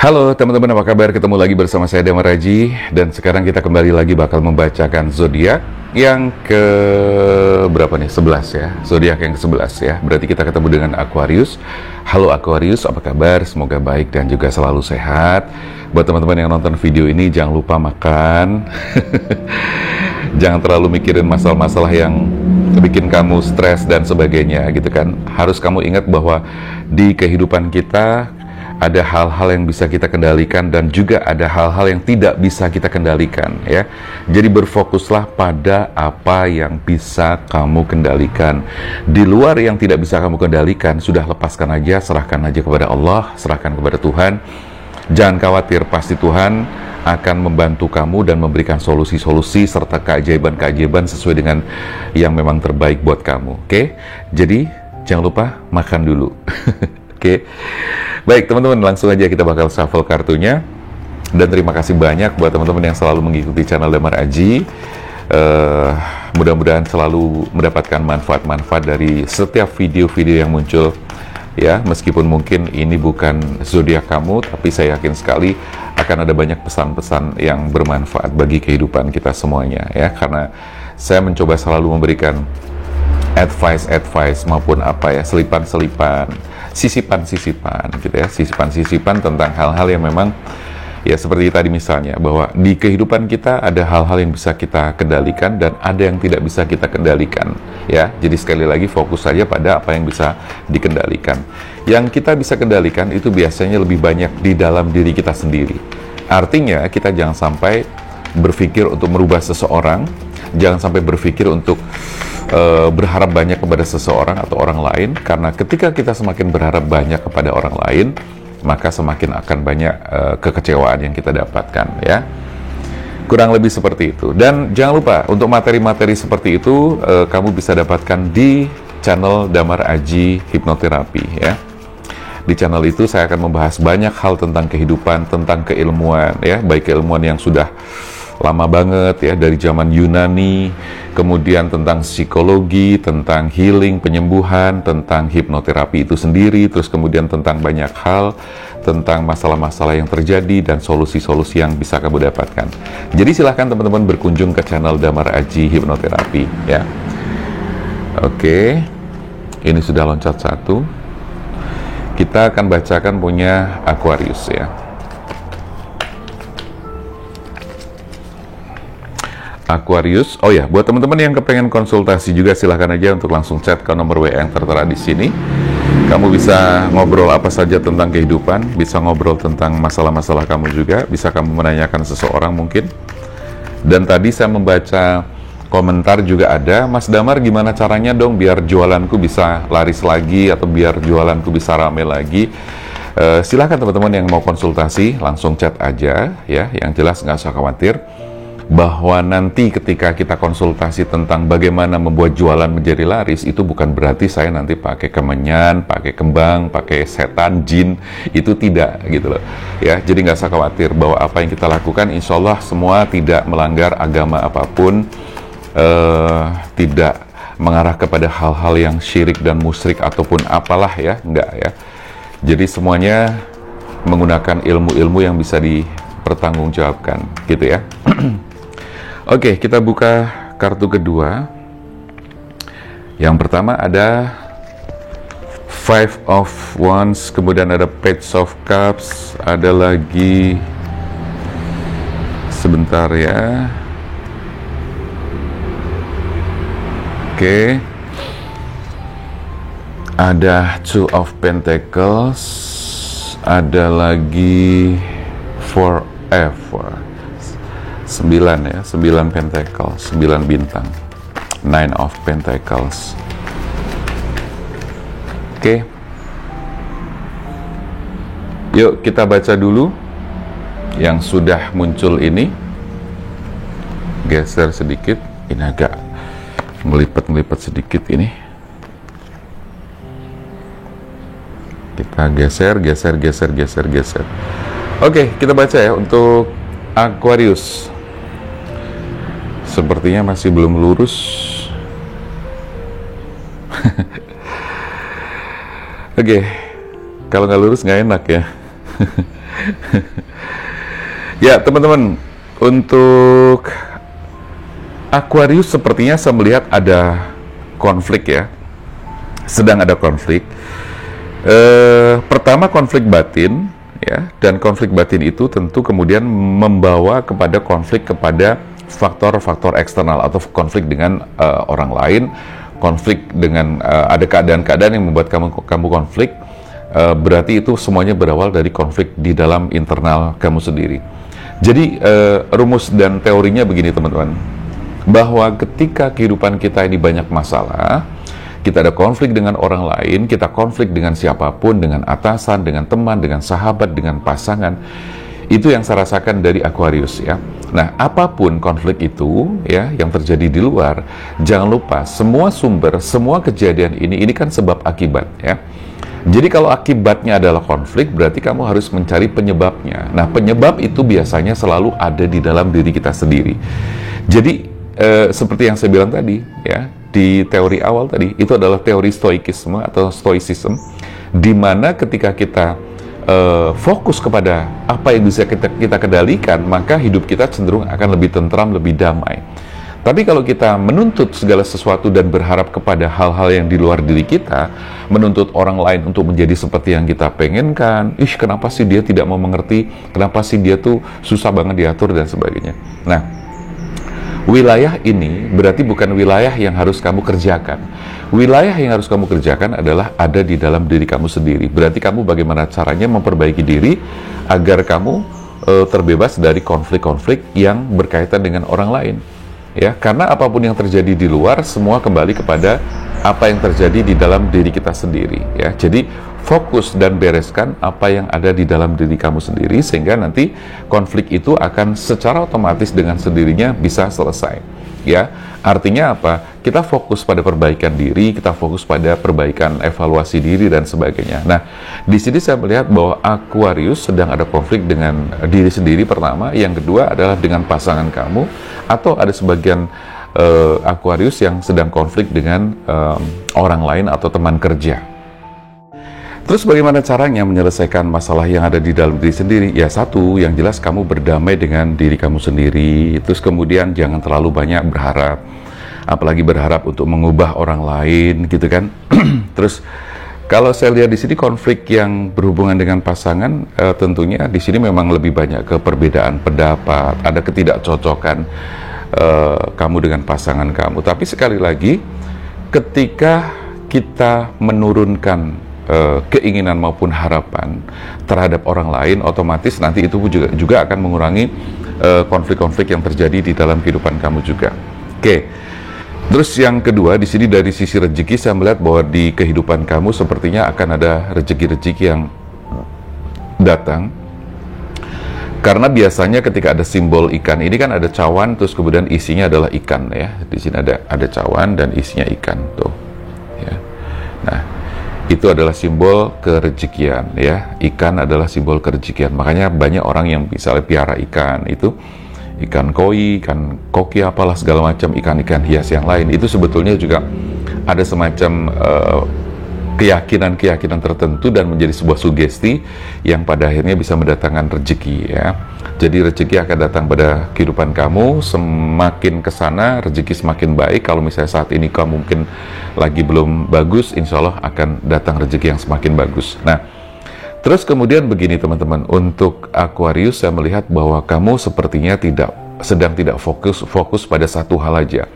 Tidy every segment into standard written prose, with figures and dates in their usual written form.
Halo teman-teman, apa kabar? Ketemu lagi bersama saya Damar Raji. Dan sekarang kita kembali lagi bakal membacakan zodiak yang ke berapa nih? 11 ya. Zodiak yang ke-11 ya. Berarti kita ketemu dengan Aquarius. Halo Aquarius, apa kabar? Semoga baik dan juga selalu sehat. Buat teman-teman yang nonton video ini, jangan lupa makan. Jangan terlalu mikirin masalah-masalah yang bikin kamu stres dan sebagainya gitu kan. Harus kamu ingat bahwa di kehidupan kita ada hal-hal yang bisa kita kendalikan dan juga ada hal-hal yang tidak bisa kita kendalikan ya. Jadi berfokuslah pada apa yang bisa kamu kendalikan. Di luar yang tidak bisa kamu kendalikan, sudah lepaskan aja, serahkan aja kepada Allah, serahkan kepada Tuhan. Jangan khawatir, pasti Tuhan akan membantu kamu dan memberikan solusi-solusi serta keajaiban-keajaiban sesuai dengan yang memang terbaik buat kamu. Oke? Jadi jangan lupa makan dulu. Oke. Baik teman-teman, langsung aja kita bakal shuffle kartunya. Dan terima kasih banyak buat teman-teman yang selalu mengikuti channel Damar Aji. Mudah-mudahan selalu mendapatkan manfaat-manfaat dari setiap video-video yang muncul ya. Meskipun mungkin ini bukan zodiak kamu, tapi saya yakin sekali akan ada banyak pesan-pesan yang bermanfaat bagi kehidupan kita semuanya ya. Karena saya mencoba selalu memberikan advice maupun apa ya, selipan-selipan, sisipan-sisipan gitu ya, sisipan-sisipan tentang hal-hal yang memang ya seperti tadi misalnya, bahwa di kehidupan kita ada hal-hal yang bisa kita kendalikan dan ada yang tidak bisa kita kendalikan ya. Jadi sekali lagi fokus saja pada apa yang bisa dikendalikan. Yang kita bisa kendalikan itu biasanya lebih banyak di dalam diri kita sendiri. Artinya kita jangan sampai berpikir untuk merubah seseorang, jangan sampai berpikir untuk berharap banyak kepada seseorang atau orang lain, karena ketika kita semakin berharap banyak kepada orang lain, maka semakin akan banyak kekecewaan yang kita dapatkan ya. Kurang lebih seperti itu. Dan jangan lupa untuk materi-materi seperti itu kamu bisa dapatkan di channel Damar Aji Hipnoterapi ya. Di channel itu saya akan membahas banyak hal tentang kehidupan, tentang keilmuan ya, baik keilmuan yang sudah lama banget ya, dari zaman Yunani, kemudian tentang psikologi, tentang healing, penyembuhan, tentang hipnoterapi itu sendiri, terus kemudian tentang banyak hal, tentang masalah-masalah yang terjadi dan solusi-solusi yang bisa kamu dapatkan. Jadi silahkan teman-teman berkunjung ke channel Damar Aji Hipnoterapi ya. Oke, ini sudah loncat satu. Kita akan bacakan punya Aquarius ya. Aquarius, oh ya, buat teman-teman yang kepengen konsultasi juga silahkan aja untuk langsung chat ke nomor WA yang tertera di sini. Kamu bisa ngobrol apa saja tentang kehidupan, bisa ngobrol tentang masalah-masalah kamu juga, bisa kamu menanyakan seseorang mungkin. Dan tadi saya membaca komentar juga ada, Mas Damar gimana caranya dong biar jualanku bisa laris lagi atau biar jualanku bisa rame lagi. Silahkan teman-teman yang mau konsultasi langsung chat aja ya, yang jelas nggak usah khawatir bahwa nanti ketika kita konsultasi tentang bagaimana membuat jualan menjadi laris, itu bukan berarti saya nanti pakai kemenyan, pakai kembang, pakai setan, jin, itu tidak gitu loh ya. Jadi nggak usah khawatir bahwa apa yang kita lakukan insya Allah semua tidak melanggar agama apapun, tidak mengarah kepada hal-hal yang syirik dan musyrik ataupun apalah ya, enggak ya. Jadi semuanya menggunakan ilmu-ilmu yang bisa dipertanggungjawabkan gitu ya. Oke, kita buka kartu kedua. Yang pertama ada Five of Wands, kemudian ada Page of Cups, ada lagi sebentar ya. Oke. Ada Two of Pentacles, ada lagi Forever. 9 ya, 9 Pentacles, 9 bintang, 9 of Pentacles. Oke. Yuk kita baca dulu yang sudah muncul ini. Geser sedikit, ini agak melipat sedikit ini. Kita geser. Oke, kita baca ya untuk Aquarius. Sepertinya masih belum lurus. Oke, kalau nggak lurus nggak enak ya. Ya, teman-teman, untuk Aquarius sepertinya saya melihat ada konflik ya. Sedang ada konflik. Pertama konflik batin ya, dan konflik batin itu tentu kemudian membawa kepada konflik kepada faktor-faktor eksternal atau konflik dengan orang lain, konflik dengan ada keadaan-keadaan yang membuat kamu konflik. Berarti itu semuanya berawal dari konflik di dalam internal kamu sendiri. Jadi rumus dan teorinya begini teman-teman, bahwa ketika kehidupan kita ini banyak masalah, kita ada konflik dengan orang lain, kita konflik dengan siapapun, dengan atasan, dengan teman, dengan sahabat, dengan pasangan. Itu yang saya rasakan dari Aquarius ya. Nah, apapun konflik itu ya yang terjadi di luar, jangan lupa semua sumber, semua kejadian ini kan sebab akibat ya. Jadi kalau akibatnya adalah konflik, berarti kamu harus mencari penyebabnya. Nah, penyebab itu biasanya selalu ada di dalam diri kita sendiri. Jadi seperti yang saya bilang tadi ya, di teori awal tadi, itu adalah teori stoikisme atau stoicism, di mana ketika kita fokus kepada apa yang bisa kita kendalikan, maka hidup kita cenderung akan lebih tentram, lebih damai. Tapi kalau kita menuntut segala sesuatu dan berharap kepada hal-hal yang di luar diri kita, menuntut orang lain untuk menjadi seperti yang kita pengenkan, kenapa sih dia tidak mau mengerti, kenapa sih dia tuh susah banget diatur dan sebagainya. Nah, wilayah ini berarti bukan wilayah yang harus kamu kerjakan. Wilayah yang harus kamu kerjakan adalah ada di dalam diri kamu sendiri. Berarti kamu bagaimana caranya memperbaiki diri agar kamu terbebas dari konflik-konflik yang berkaitan dengan orang lain. Ya, karena apapun yang terjadi di luar semua kembali kepada apa yang terjadi di dalam diri kita sendiri ya. Jadi fokus dan bereskan apa yang ada di dalam diri kamu sendiri, sehingga nanti konflik itu akan secara otomatis dengan sendirinya bisa selesai ya. Artinya apa? Kita fokus pada perbaikan diri, kita fokus pada perbaikan evaluasi diri dan sebagainya. Nah, di sini saya melihat bahwa Aquarius sedang ada konflik dengan diri sendiri pertama, yang kedua adalah dengan pasangan kamu, atau ada sebagian Aquarius yang sedang konflik dengan orang lain atau teman kerja. Terus bagaimana caranya menyelesaikan masalah yang ada di dalam diri sendiri? Ya satu, yang jelas kamu berdamai dengan diri kamu sendiri. Terus kemudian jangan terlalu banyak berharap, apalagi berharap untuk mengubah orang lain, gitu kan? Terus kalau saya lihat di sini konflik yang berhubungan dengan pasangan, tentunya di sini memang lebih banyak ke perbedaan pendapat, ada ketidakcocokan kamu dengan pasangan kamu. Tapi sekali lagi, ketika kita menurunkan keinginan maupun harapan terhadap orang lain, otomatis nanti itu juga akan mengurangi konflik-konflik yang terjadi di dalam kehidupan kamu juga. Oke. Terus yang kedua, di sini dari sisi rezeki saya melihat bahwa di kehidupan kamu sepertinya akan ada rezeki-rezeki yang datang. Karena biasanya ketika ada simbol ikan ini kan ada cawan, terus kemudian isinya adalah ikan ya. Di sini ada cawan dan isinya ikan tuh. Ya. Nah, itu adalah simbol kerejekian ya. Ikan adalah simbol kerejekian. Makanya banyak orang yang misalnya piara ikan itu, ikan koi, ikan koki, apalah segala macam ikan-ikan hias yang lain, itu sebetulnya juga ada semacam keyakinan-keyakinan tertentu dan menjadi sebuah sugesti yang pada akhirnya bisa mendatangkan rezeki ya. Jadi rezeki akan datang pada kehidupan kamu, semakin kesana rezeki semakin baik. Kalau misalnya saat ini kamu mungkin lagi belum bagus, insya Allah akan datang rezeki yang semakin bagus. Nah, terus kemudian begini teman-teman, untuk Aquarius saya melihat bahwa kamu sepertinya sedang tidak fokus pada satu hal aja.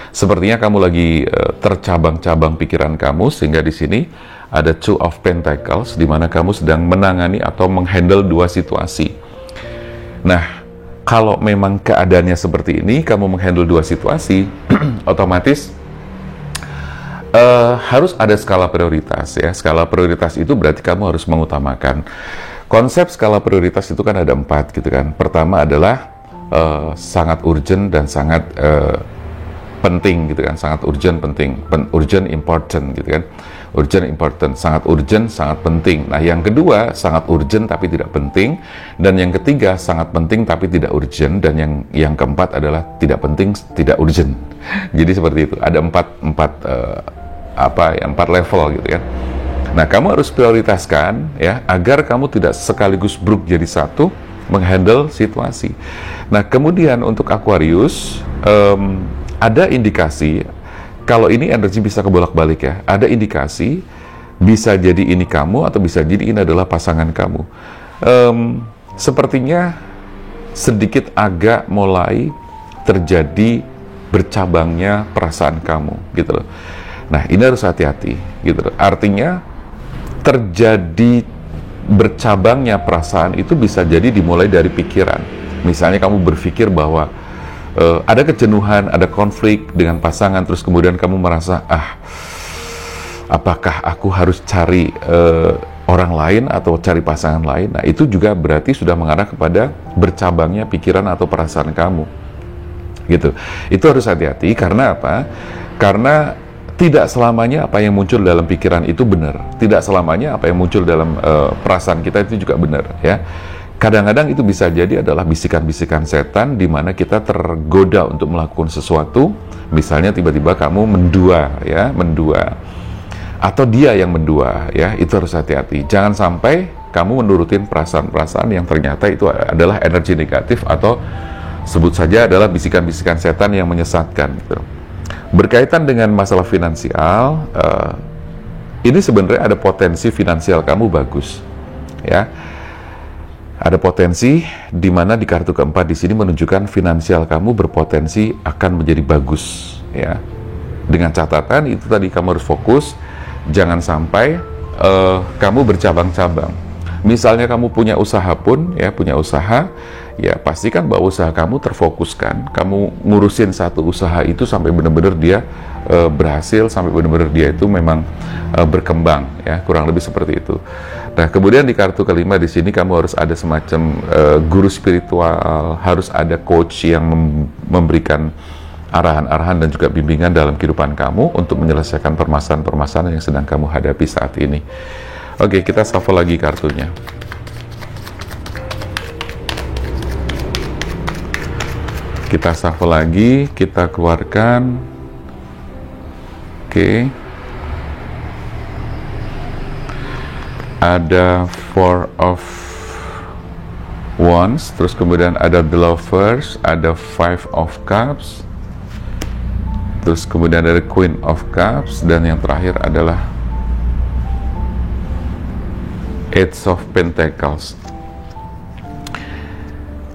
Sepertinya kamu lagi tercabang-cabang pikiran kamu, sehingga di sini ada Two of Pentacles, di mana kamu sedang menangani atau menghandle dua situasi. Nah, kalau memang keadaannya seperti ini, kamu menghandle dua situasi, otomatis harus ada skala prioritas ya. Skala prioritas itu berarti kamu harus mengutamakan. Konsep skala prioritas itu kan ada 4 gitu kan. Pertama adalah sangat urgent dan sangat penting gitu kan, sangat urgent, penting, urgent, important gitu kan, urgent, important, sangat urgent, sangat penting. Nah, yang kedua sangat urgent tapi tidak penting, dan yang ketiga sangat penting tapi tidak urgent, dan yang keempat adalah tidak penting, tidak urgent. Jadi seperti itu, ada empat level gitu kan. Nah, kamu harus prioritaskan ya, agar kamu tidak sekaligus bruk jadi satu, menghandle situasi. Nah, kemudian untuk Aquarius, ada indikasi, kalau ini energi bisa kebolak-balik ya, ada indikasi, bisa jadi ini kamu, atau bisa jadi ini adalah pasangan kamu. Sepertinya sedikit agak mulai terjadi bercabangnya perasaan kamu, gitu loh. Nah, ini harus hati-hati, gitu loh. Artinya, terjadi bercabangnya perasaan itu bisa jadi dimulai dari pikiran. Misalnya kamu berpikir bahwa ada kejenuhan, ada konflik dengan pasangan, terus kemudian kamu merasa, apakah aku harus cari orang lain atau cari pasangan lain? Nah, itu juga berarti sudah mengarah kepada bercabangnya pikiran atau perasaan kamu, gitu. Itu harus hati-hati, karena apa? Karena tidak selamanya apa yang muncul dalam pikiran itu benar. Tidak selamanya apa yang muncul dalam perasaan kita itu juga benar, ya. Kadang-kadang itu bisa jadi adalah bisikan-bisikan setan di mana kita tergoda untuk melakukan sesuatu. Misalnya tiba-tiba kamu mendua, ya, mendua. Atau dia yang mendua, ya. Itu harus hati-hati. Jangan sampai kamu menurutin perasaan-perasaan yang ternyata itu adalah energi negatif, atau sebut saja adalah bisikan-bisikan setan yang menyesatkan, gitu. Berkaitan dengan masalah finansial, ini sebenarnya ada potensi finansial kamu bagus, ya. Ada potensi di mana di kartu keempat di sini menunjukkan finansial kamu berpotensi akan menjadi bagus, ya. Dengan catatan itu tadi, kamu harus fokus, jangan sampai kamu bercabang-cabang. Misalnya kamu punya usaha pun, ya, punya usaha, ya pastikan bahwa usaha kamu terfokuskan, kamu ngurusin satu usaha itu sampai benar-benar dia berhasil, sampai benar-benar dia itu memang berkembang, ya, kurang lebih seperti itu. Nah, kemudian di kartu kelima di sini kamu harus ada semacam guru spiritual, harus ada coach yang memberikan arahan-arahan dan juga bimbingan dalam kehidupan kamu untuk menyelesaikan permasalahan-permasalahan yang sedang kamu hadapi saat ini. Oke, kita shuffle lagi kartunya. Kita shuffle lagi, kita keluarkan. Oke. Ada Four of Wands, terus kemudian ada The Lovers, ada Five of Cups, terus kemudian ada Queen of Cups, dan yang terakhir adalah Eight of Pentacles.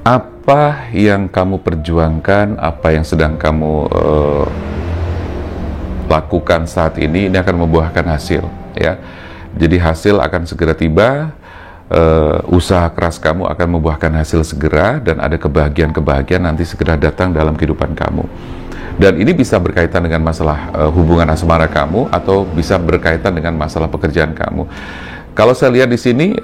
Apa yang kamu perjuangkan, apa yang sedang kamu lakukan saat ini akan membuahkan hasil, ya. Jadi hasil akan segera tiba, usaha keras kamu akan membuahkan hasil segera, dan ada kebahagiaan-kebahagiaan nanti segera datang dalam kehidupan kamu. Dan ini bisa berkaitan dengan masalah hubungan asmara kamu, atau bisa berkaitan dengan masalah pekerjaan kamu. Kalau saya lihat di sini,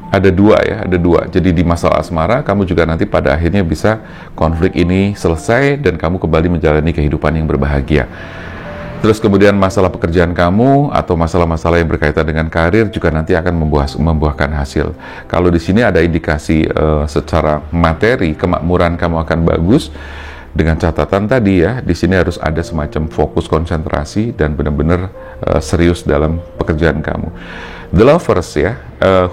ada dua, ya, ada dua. Jadi di masalah asmara, kamu juga nanti pada akhirnya bisa konflik ini selesai, dan kamu kembali menjalani kehidupan yang berbahagia. Terus kemudian masalah pekerjaan kamu, atau masalah-masalah yang berkaitan dengan karir juga nanti akan membuahkan hasil. Kalau di sini ada indikasi secara materi, kemakmuran kamu akan bagus, dengan catatan tadi, ya, di sini harus ada semacam fokus konsentrasi dan benar-benar serius dalam pekerjaan kamu. The Lovers, ya,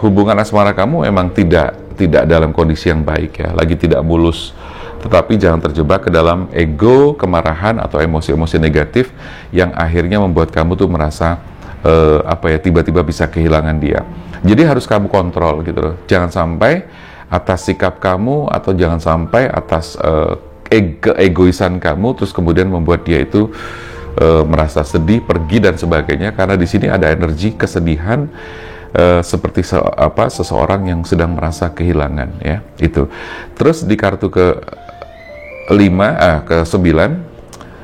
hubungan asmara kamu memang tidak dalam kondisi yang baik, ya, lagi tidak mulus. Tetapi jangan terjebak ke dalam ego, kemarahan, atau emosi-emosi negatif yang akhirnya membuat kamu tuh merasa tiba-tiba bisa kehilangan dia. Jadi harus kamu kontrol, gitu loh. Jangan sampai atas sikap kamu, atau jangan sampai atas keegoisan kamu terus kemudian membuat dia itu merasa sedih, pergi dan sebagainya, karena di sini ada energi kesedihan, seperti seseorang yang sedang merasa kehilangan, ya, itu. Terus di kartu ke-9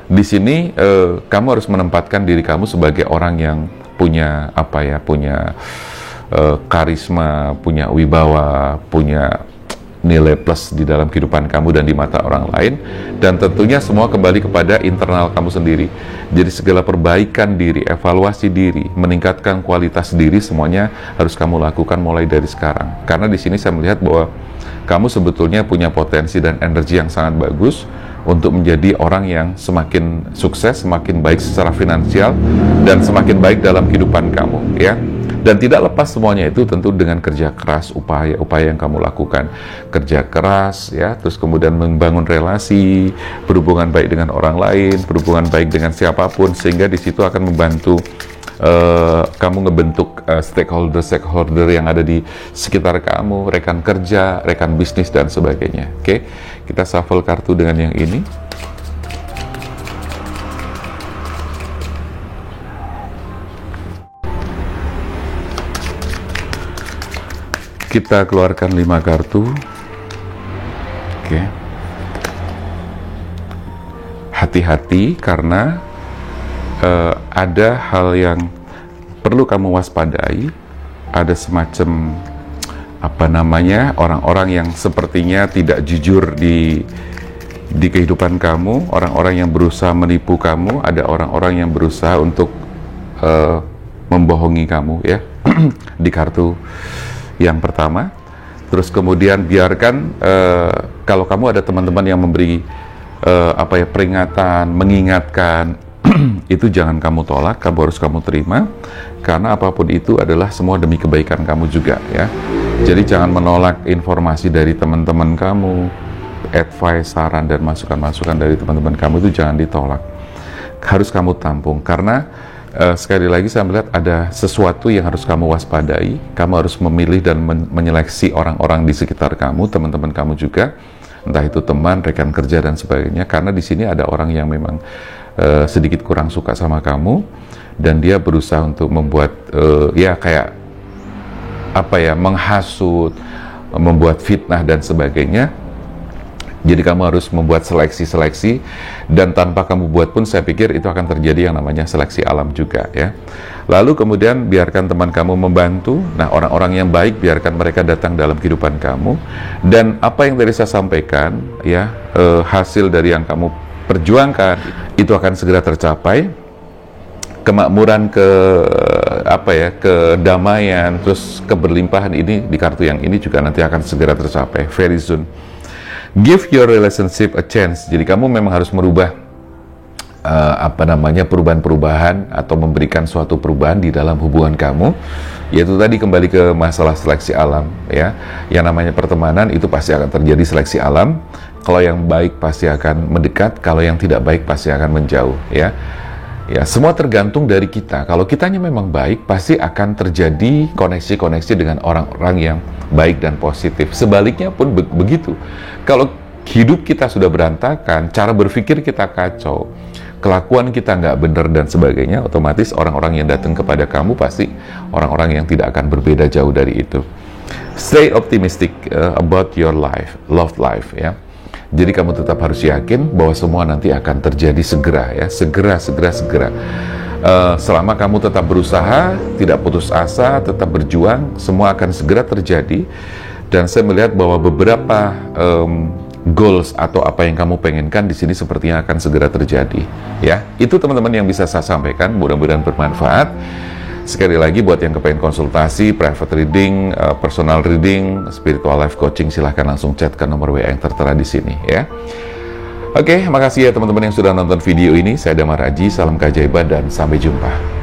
di sini kamu harus menempatkan diri kamu sebagai orang yang punya karisma, punya wibawa, punya nilai plus di dalam kehidupan kamu dan di mata orang lain, dan tentunya semua kembali kepada internal kamu sendiri. Jadi segala perbaikan diri, evaluasi diri, meningkatkan kualitas diri, semuanya harus kamu lakukan mulai dari sekarang. Karena di sini saya melihat bahwa kamu sebetulnya punya potensi dan energi yang sangat bagus, untuk menjadi orang yang semakin sukses, semakin baik secara finansial, dan semakin baik dalam kehidupan kamu, ya. Dan tidak lepas semuanya itu tentu dengan kerja keras, upaya yang kamu lakukan, kerja keras, ya, terus kemudian membangun relasi, berhubungan baik dengan orang lain, berhubungan baik dengan siapapun, sehingga di situ akan membantu kamu ngebentuk stakeholder yang ada di sekitar kamu, rekan kerja, rekan bisnis, dan sebagainya. Oke, kita shuffle kartu dengan yang ini. Kita keluarkan 5 kartu. Oke. Hati-hati karena ada hal yang perlu kamu waspadai. Ada semacam orang-orang yang sepertinya tidak jujur di kehidupan kamu, orang-orang yang berusaha menipu kamu, ada orang-orang yang berusaha untuk membohongi kamu, ya. Di kartu yang pertama. Terus kemudian biarkan kalau kamu ada teman-teman yang memberi peringatan, mengingatkan, itu jangan kamu tolak, harus kamu terima, karena apapun itu adalah semua demi kebaikan kamu juga, ya. Jadi jangan menolak informasi dari teman-teman kamu, advice, saran, dan masukan-masukan dari teman-teman kamu itu jangan ditolak, harus kamu tampung, karena sekali lagi saya melihat ada sesuatu yang harus kamu waspadai. Kamu harus memilih dan menyeleksi orang-orang di sekitar kamu, teman-teman kamu juga, entah itu teman, rekan kerja, dan sebagainya, karena di sini ada orang yang memang sedikit kurang suka sama kamu, dan dia berusaha untuk membuat menghasut, membuat fitnah, dan sebagainya. Jadi kamu harus membuat seleksi-seleksi, dan tanpa kamu buat pun saya pikir itu akan terjadi yang namanya seleksi alam juga, ya. Lalu kemudian biarkan teman kamu membantu. Nah, orang-orang yang baik biarkan mereka datang dalam kehidupan kamu, dan apa yang tadi saya sampaikan, ya, hasil dari yang kamu perjuangkan itu akan segera tercapai. Kemakmuran, kedamaian, terus keberlimpahan ini di kartu yang ini juga nanti akan segera tercapai very soon. Give your relationship a chance. Jadi kamu memang harus merubah perubahan-perubahan atau memberikan suatu perubahan di dalam hubungan kamu, yaitu tadi kembali ke masalah seleksi alam, ya. Yang namanya pertemanan itu pasti akan terjadi seleksi alam. Kalau yang baik pasti akan mendekat, kalau yang tidak baik pasti akan menjauh, ya. Ya, semua tergantung dari kita. Kalau kitanya memang baik, pasti akan terjadi koneksi-koneksi dengan orang-orang yang baik dan positif. Sebaliknya pun begitu. Kalau hidup kita sudah berantakan, cara berpikir kita kacau, kelakuan kita nggak benar dan sebagainya, otomatis orang-orang yang datang kepada kamu pasti orang-orang yang tidak akan berbeda jauh dari itu. Stay optimistic about your life, love life, ya. Jadi kamu tetap harus yakin bahwa semua nanti akan terjadi segera, ya, segera. Selama kamu tetap berusaha, tidak putus asa, tetap berjuang, semua akan segera terjadi. Dan saya melihat bahwa beberapa goals atau apa yang kamu pengenkan di sini sepertinya akan segera terjadi, ya. Itu teman-teman yang bisa saya sampaikan, mudah-mudahan bermanfaat. Sekali lagi buat yang kepengen konsultasi, private reading, personal reading, spiritual life coaching, silahkan langsung chat ke nomor WA yang tertera di sini, ya. Oke, makasih ya teman-teman yang sudah nonton video ini. Saya Damar Aji, salam keajaiban dan sampai jumpa.